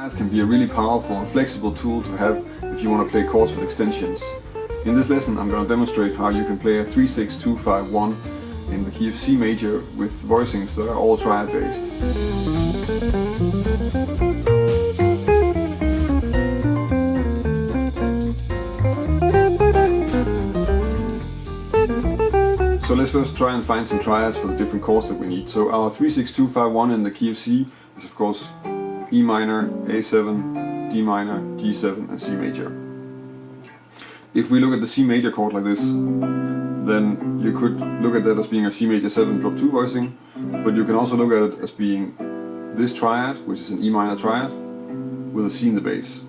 Triads can be a really powerful and flexible tool to have if you want to play chords with extensions. In this lesson I'm going to demonstrate how you can play a 3-6-2-5-1 in the key of C major with voicings that are all triad based. So let's first try and find some triads for the different chords that we need. So our 3-6-2-5-1 in the key of C is of course E minor, A7, D minor, G7 and C major. If we look at the C major chord like this, then you could look at that as being a C major 7 drop 2 voicing, but you can also look at it as being this triad, which is an E minor triad, with a C in the bass.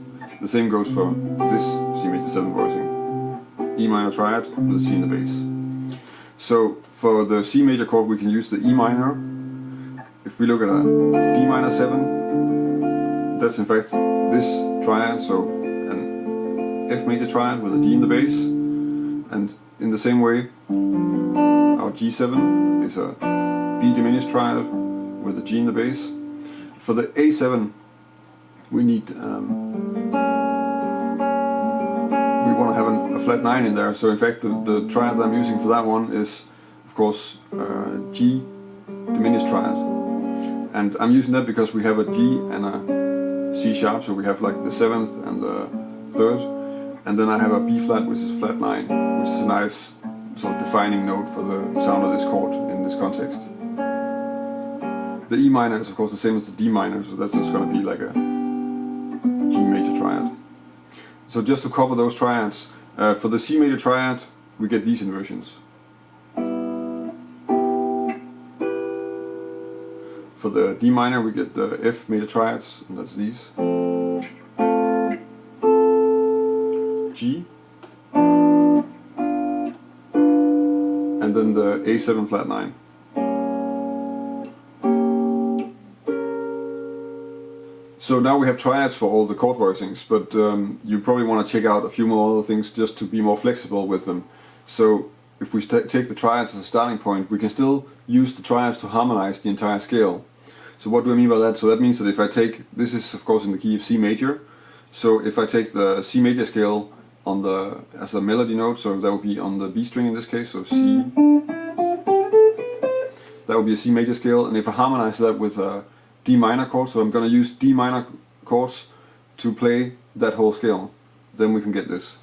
The same goes for this C major 7 voicing. E minor triad with a C in the bass. So for the C major chord we can use the E minor. If we look at a D minor 7, that's in fact this triad, so an F major triad with a D in the bass. And in the same way, our G7 is a B diminished triad with a G in the bass. For the A7 we need, we want to have a flat 9 in there, so in fact the triad that I'm using for that one is of course G diminished triad. And I'm using that because we have a G and a C sharp, so we have like the 7th and the 3rd, and then I have a B flat which is a flat 9, which is a nice sort of defining note for the sound of this chord in this context. The E minor is of course the same as the D minor, so that's just going to be like a G major triad. So just to cover those triads, for the C major triad we get these inversions. For the D minor we get the F major triads, and that's these. G, and then the A7 flat 9. So now we have triads for all the chord voicings, but you probably want to check out a few more other things just to be more flexible with them. So if we take the triads as a starting point, we can still use the triads to harmonize the entire scale. So what do I mean by that? So that means that if I take, this is of course in the key of C major, so if I take the C major scale on the as a melody note, so that would be on the B string in this case, so C, that would be a C major scale, and if I harmonize that with a D minor chord, so I'm going to use D minor chords to play that whole scale, then we can get this.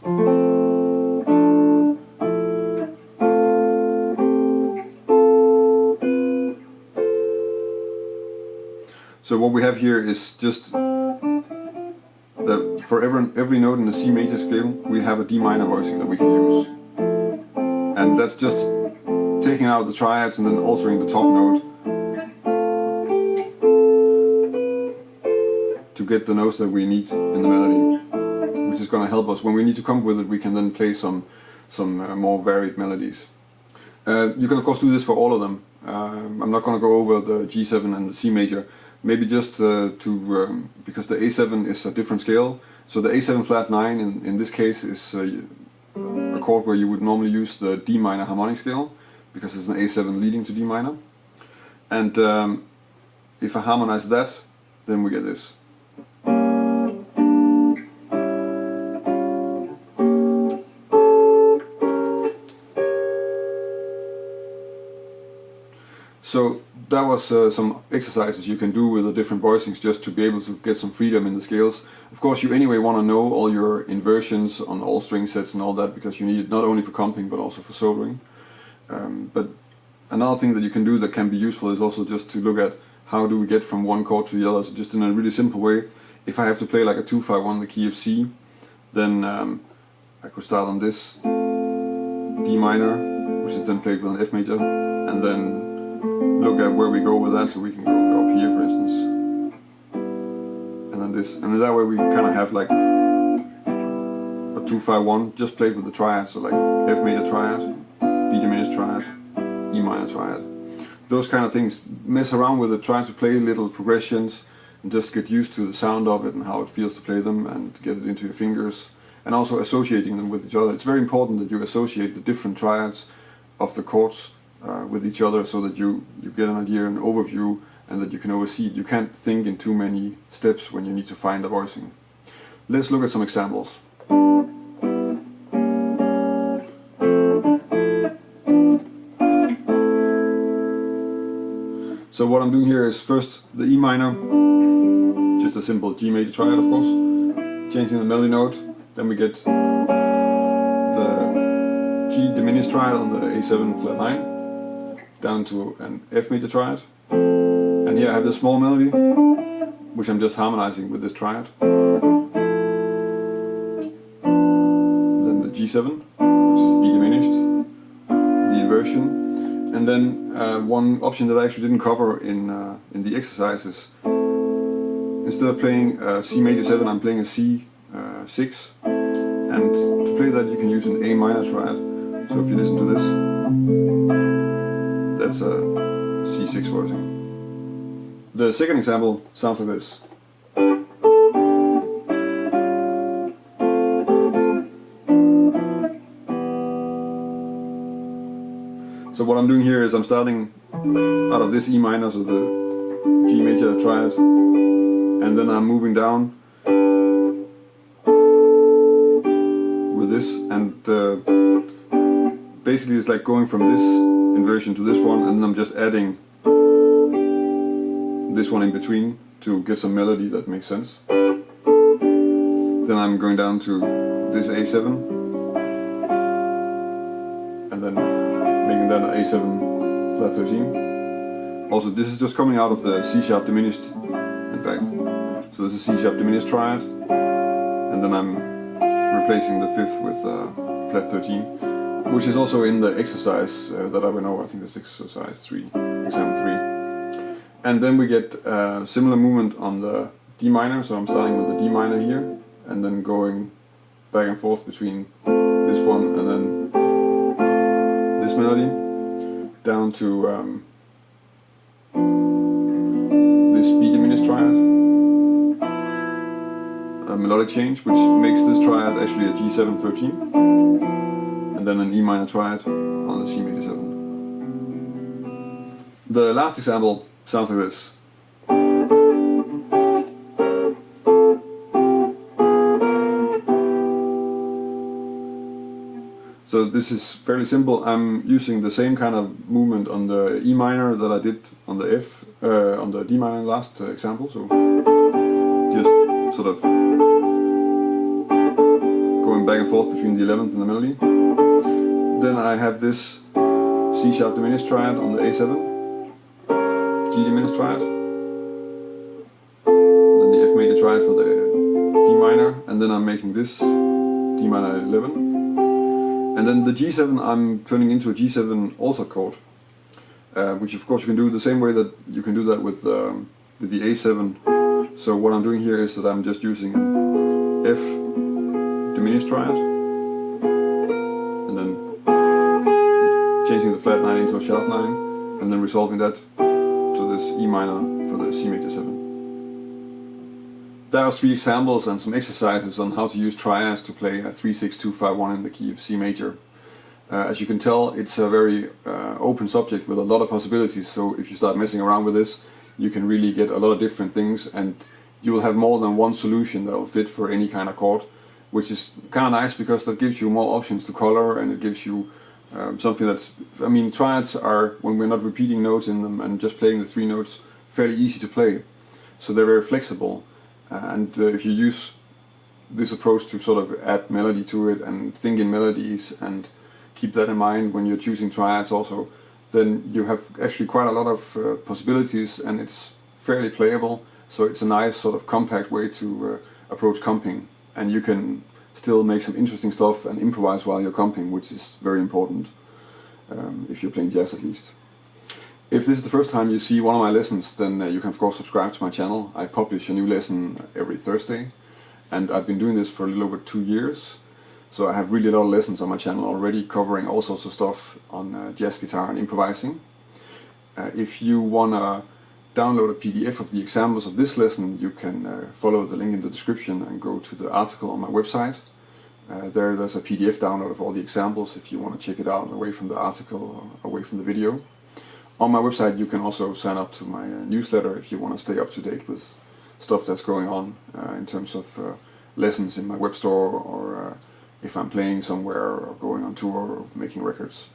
So what we have here is just that for every note in the C major scale we have a D minor voicing that we can use. And that's just taking out the triads and then altering the top note to get the notes that we need in the melody, which is going to help us. When we need to come up with it, we can then play some more varied melodies. You can of course do this for all of them. I'm not going to go over the G7 and the C major. Maybe just because the A7 is a different scale, so the A7 flat 9 in this case is a chord where you would normally use the D minor harmonic scale, because it's an A7 leading to D minor. And if I harmonize that, then we get this. So that was some exercises you can do with the different voicings just to be able to get some freedom in the scales. Of course you anyway want to know all your inversions on all string sets and all that, because you need it not only for comping but also for soloing. But another thing that you can do that can be useful is also just to look at how do we get from one chord to the other. So just in a really simple way, if I have to play like a 2-5-1 in the key of C, then I could start on this D minor, which is then played with an F major, and then look at where we go with that, so we can go up here for instance, and then this, and then that way we kind of have like a 2-5-1 just played with the triad, so like F major triad, B diminished triad, E minor triad, those kind of things. Mess around with it, try to play little progressions and just get used to the sound of it and how it feels to play them and get it into your fingers, and also associating them with each other. It's very important that you associate the different triads of the chords with each other, so that you get an idea, an overview, and that you can oversee it. You can't think in too many steps when you need to find a voicing. Let's look at some examples. So what I'm doing here is first the E minor, just a simple G major triad of course, changing the melody note, then we get the G diminished triad on the A7 flat 9, down to an F major triad, and here I have the small melody, which I'm just harmonizing with this triad, then the G7, which is B diminished, the inversion. And then one option that I actually didn't cover in the exercises, instead of playing C major 7, I'm playing a C 6, and to play that you can use an A minor triad. So if you listen to this, that's a C6 voicing. The second example sounds like this. So what I'm doing here is I'm starting out of this E minor, so the G major triad, and then I'm moving down with this, and basically it's like going from this inversion to this one, and then I'm just adding this one in between to get some melody that makes sense. Then I'm going down to this A7, and then making that an A7 flat 13. Also, this is just coming out of the C sharp diminished, in fact. So this is C sharp diminished triad, and then I'm replacing the fifth with flat 13, which is also in the exercise that I went over. I think that's exercise 3, example 3. And then we get similar movement on the D minor, so I'm starting with the D minor here, and then going back and forth between this one and then this melody, down to this B diminished triad, a melodic change, which makes this triad actually a G7 13, and then an E minor triad on the C major 7. The last example sounds like this. So this is fairly simple. I'm using the same kind of movement on the E minor that I did on the F, on the D minor last example. So just sort of going back and forth between the 11th and the melody. Then I have this C sharp diminished triad on the A7, G diminished triad, then the F major triad for the D minor, and then I'm making this D minor 11. And then the G7 I'm turning into a G7 altered chord, which of course you can do the same way that you can do that with the A7. So what I'm doing here is that I'm just using an F diminished triad, and then changing the flat 9 into a sharp 9, and then resolving that to this E minor for the C major 7. There are 3 examples and some exercises on how to use triads to play a 3-6-2-5-1 in the key of C major. As you can tell, it's a very open subject with a lot of possibilities, so if you start messing around with this, you can really get a lot of different things, and you will have more than one solution that will fit for any kind of chord, which is kind of nice because that gives you more options to color, and it gives you something that's, I mean, triads are, when we're not repeating notes in them and just playing the 3 notes, fairly easy to play. So they're very flexible. And if you use this approach to sort of add melody to it and think in melodies and keep that in mind when you're choosing triads also, then you have actually quite a lot of possibilities, and it's fairly playable. So it's a nice sort of compact way to approach comping, and you can still make some interesting stuff and improvise while you're comping, which is very important if you're playing jazz at least. If this is the first time you see one of my lessons, then you can of course subscribe to my channel. I publish a new lesson every Thursday, and I've been doing this for a little over 2 years. So I have really a lot of lessons on my channel already, covering all sorts of stuff on jazz guitar and improvising. If you want to download a PDF of the examples of this lesson, you can follow the link in the description and go to the article on my website. There's a PDF download of all the examples if you want to check it out away from the article or away from the video. On my website you can also sign up to my newsletter if you want to stay up to date with stuff that's going on in terms of lessons in my web store, or if I'm playing somewhere or going on tour or making records.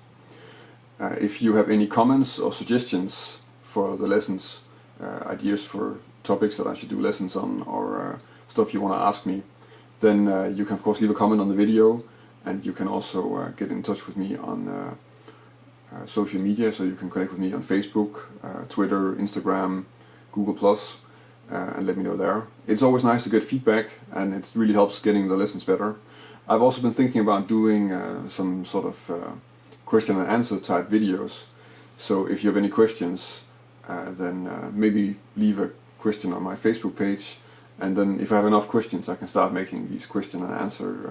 If you have any comments or suggestions for the lessons, ideas for topics that I should do lessons on, or stuff you want to ask me, then you can of course leave a comment on the video, and you can also get in touch with me on social media, so you can connect with me on Facebook, Twitter, Instagram, Google+, and let me know there. It's always nice to get feedback, and it really helps getting the lessons better. I've also been thinking about doing some sort of question and answer type videos, so if you have any questions, then maybe leave a question on my Facebook page, and then if I have enough questions I can start making these question and answer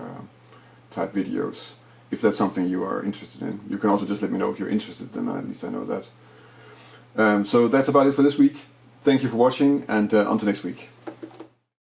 type videos. If that's something you are interested in, you can also just let me know if you're interested, then at least I know that. So that's about it for this week. Thank you for watching, and until next week.